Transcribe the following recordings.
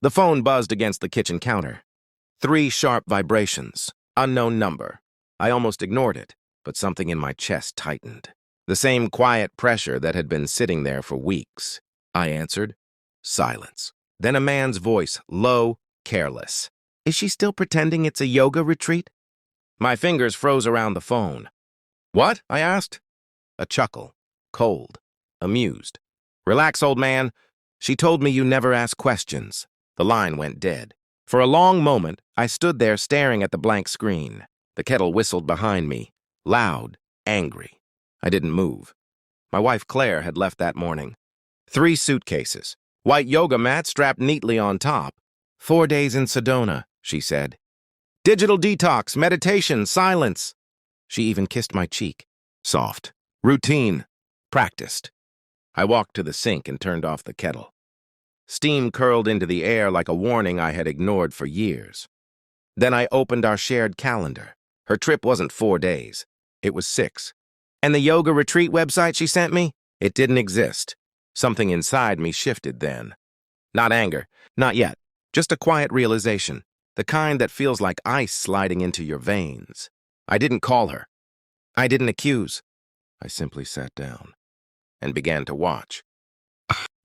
The phone buzzed against the kitchen counter. 3 sharp vibrations. Unknown number. I almost ignored it, but something in my chest tightened. The same quiet pressure that had been sitting there for weeks. I answered. Silence. Then a man's voice, low, careless. Is she still pretending it's a yoga retreat? My fingers froze around the phone. What? I asked. A chuckle. Cold. Amused. Relax, old man. She told me you never ask questions. The line went dead. For a long moment, I stood there staring at the blank screen. The kettle whistled behind me. Loud. Angry. I didn't move. My wife Claire had left that morning. 3 suitcases. White yoga mat strapped neatly on top. 4 days in Sedona, she said. Digital detox, meditation, silence. She even kissed my cheek. Soft. Routine. Practiced. I walked to the sink and turned off the kettle. Steam curled into the air like a warning I had ignored for years. Then I opened our shared calendar. Her trip wasn't 4 days. It was 6. And the yoga retreat website she sent me? It didn't exist. Something inside me shifted then. Not anger. Not yet. Just a quiet realization. The kind that feels like ice sliding into your veins. I didn't call her. I didn't accuse. I simply sat down and began to watch.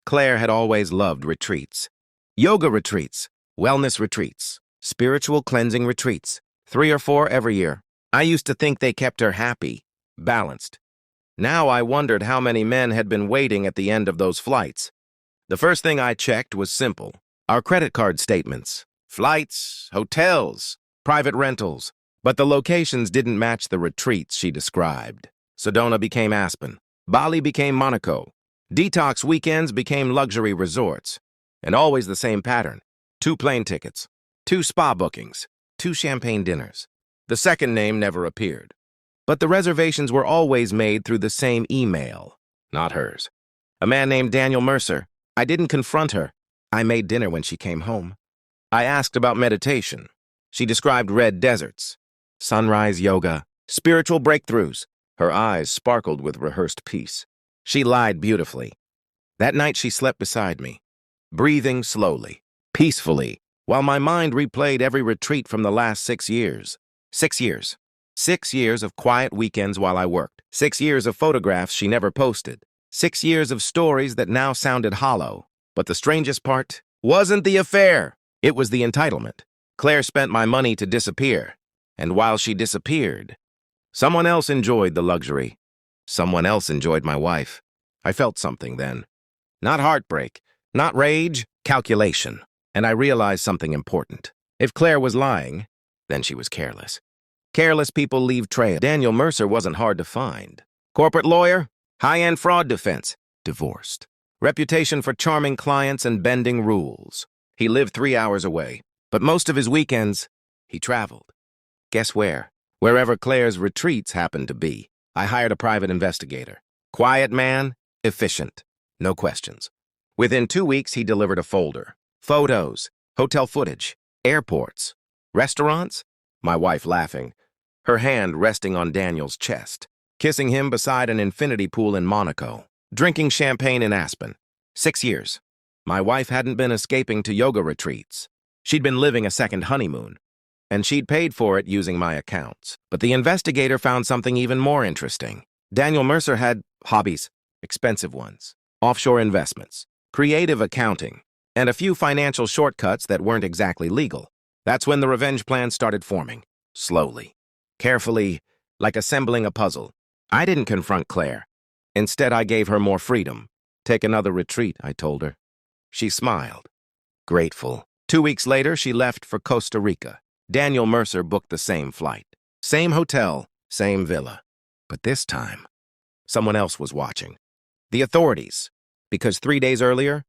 Claire had always loved retreats. Yoga retreats, wellness retreats, spiritual cleansing retreats, 3 or 4 every year. I used to think they kept her happy, balanced. Now I wondered how many men had been waiting at the end of those flights. The first thing I checked was simple. Our credit card statements, flights, hotels, private rentals. But the locations didn't match the retreats she described. Sedona became Aspen. Bali became Monaco. Detox weekends became luxury resorts. And always the same pattern. 2 plane tickets, 2 spa bookings, 2 champagne dinners. The second name never appeared. But the reservations were always made through the same email, not hers. A man named Daniel Mercer. I didn't confront her. I made dinner when she came home. I asked about meditation. She described red deserts, sunrise yoga, spiritual breakthroughs. Her eyes sparkled with rehearsed peace. She lied beautifully. That night she slept beside me, breathing slowly, peacefully, while my mind replayed every retreat from the last 6 years. 6 years. 6 years of quiet weekends while I worked. 6 years of photographs she never posted. 6 years of stories that now sounded hollow. But the strangest part wasn't the affair. It was the entitlement. Claire spent my money to disappear. And while she disappeared, someone else enjoyed the luxury. Someone else enjoyed my wife. I felt something then. Not heartbreak, not rage, calculation. And I realized something important. If Claire was lying, then she was careless. Careless people leave trails. Daniel Mercer wasn't hard to find. Corporate lawyer, high-end fraud defense, divorced. Reputation for charming clients and bending rules. He lived 3 hours away, but most of his weekends, he traveled. Guess where? Wherever Claire's retreats happened to be. I hired a private investigator. Quiet man, efficient, no questions. Within 2 weeks, he delivered a folder. Photos, hotel footage, airports, restaurants. My wife laughing, her hand resting on Daniel's chest, kissing him beside an infinity pool in Monaco, drinking champagne in Aspen. 6 years. My wife hadn't been escaping to yoga retreats. She'd been living a second honeymoon, and she'd paid for it using my accounts. But the investigator found something even more interesting. Daniel Mercer had hobbies, expensive ones, offshore investments, creative accounting, and a few financial shortcuts that weren't exactly legal. That's when the revenge plan started forming, slowly, carefully, like assembling a puzzle. I didn't confront Claire. Instead, I gave her more freedom. Take another retreat, I told her. She smiled, grateful. 2 weeks later, she left for Costa Rica. Daniel Mercer booked the same flight, same hotel, same villa. But this time, someone else was watching. The authorities, because 3 days earlier,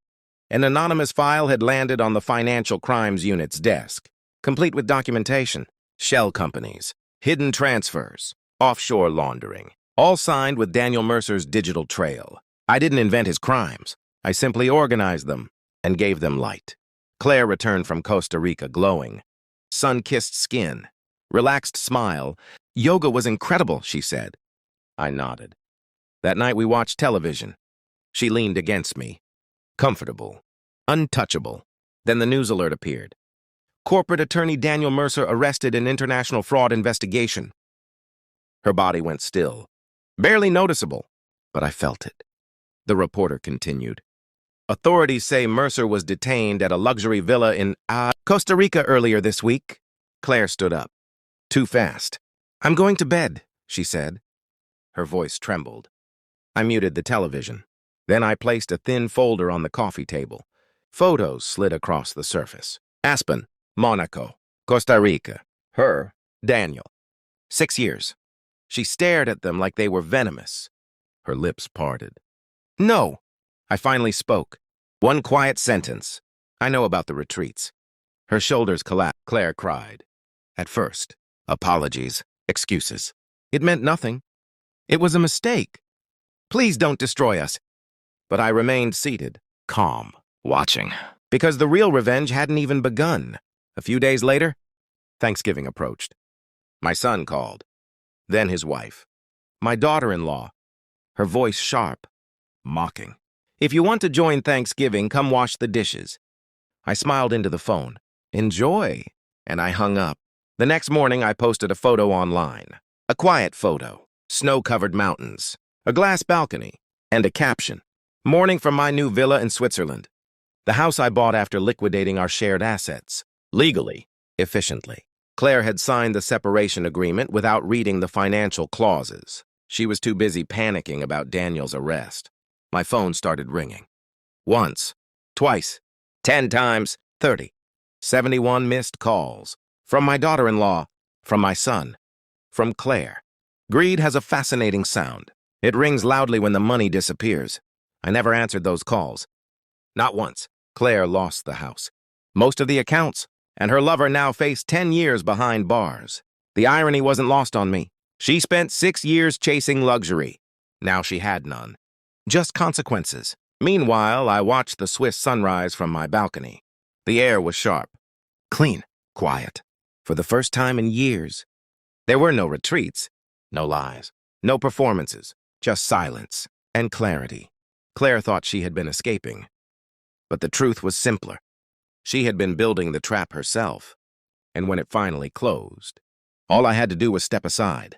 an anonymous file had landed on the Financial Crimes Unit's desk, complete with documentation, shell companies, hidden transfers, offshore laundering, all signed with Daniel Mercer's digital trail. I didn't invent his crimes. I simply organized them and gave them light. Claire returned from Costa Rica glowing. Sun-kissed skin, relaxed smile. Yoga was incredible, she said. I nodded. That night we watched television. She leaned against me, comfortable, untouchable. Then the news alert appeared. Corporate attorney Daniel Mercer arrested in international fraud investigation. Her body went still. Barely noticeable, but I felt it. The reporter continued. Authorities say Mercer was detained at a luxury villa in Costa Rica earlier this week. Claire stood up. Too fast. I'm going to bed, she said. Her voice trembled. I muted the television. Then I placed a thin folder on the coffee table. Photos slid across the surface. Aspen, Monaco, Costa Rica. Her, Daniel. 6 years. She stared at them like they were venomous. Her lips parted. No, I finally spoke. One quiet sentence. I know about the retreats. Her shoulders collapsed. Claire cried. At first, apologies, excuses. It meant nothing. It was a mistake. Please don't destroy us. But I remained seated, calm, watching, because the real revenge hadn't even begun. A few days later, Thanksgiving approached. My son called. Then his wife. My daughter-in-law. Her voice sharp, mocking. If you want to join Thanksgiving, come wash the dishes. I smiled into the phone. Enjoy. And I hung up. The next morning, I posted a photo online. A quiet photo. Snow-covered mountains. A glass balcony. And a caption. Morning from my new villa in Switzerland. The house I bought after liquidating our shared assets. Legally. Efficiently. Claire had signed the separation agreement without reading the financial clauses. She was too busy panicking about Daniel's arrest. My phone started ringing. Once, twice, 10 times, 30. 71 missed calls. From my daughter-in-law, from my son, from Claire. Greed has a fascinating sound. It rings loudly when the money disappears. I never answered those calls. Not once. Claire lost the house. Most of the accounts, and her lover now faced 10 years behind bars. The irony wasn't lost on me. She spent 6 years chasing luxury. Now she had none. Just consequences. Meanwhile, I watched the Swiss sunrise from my balcony. The air was sharp, clean, quiet. For the first time in years. There were no retreats, no lies, no performances, just silence and clarity. Claire thought she had been escaping. But the truth was simpler. She had been building the trap herself. And when it finally closed, all I had to do was step aside.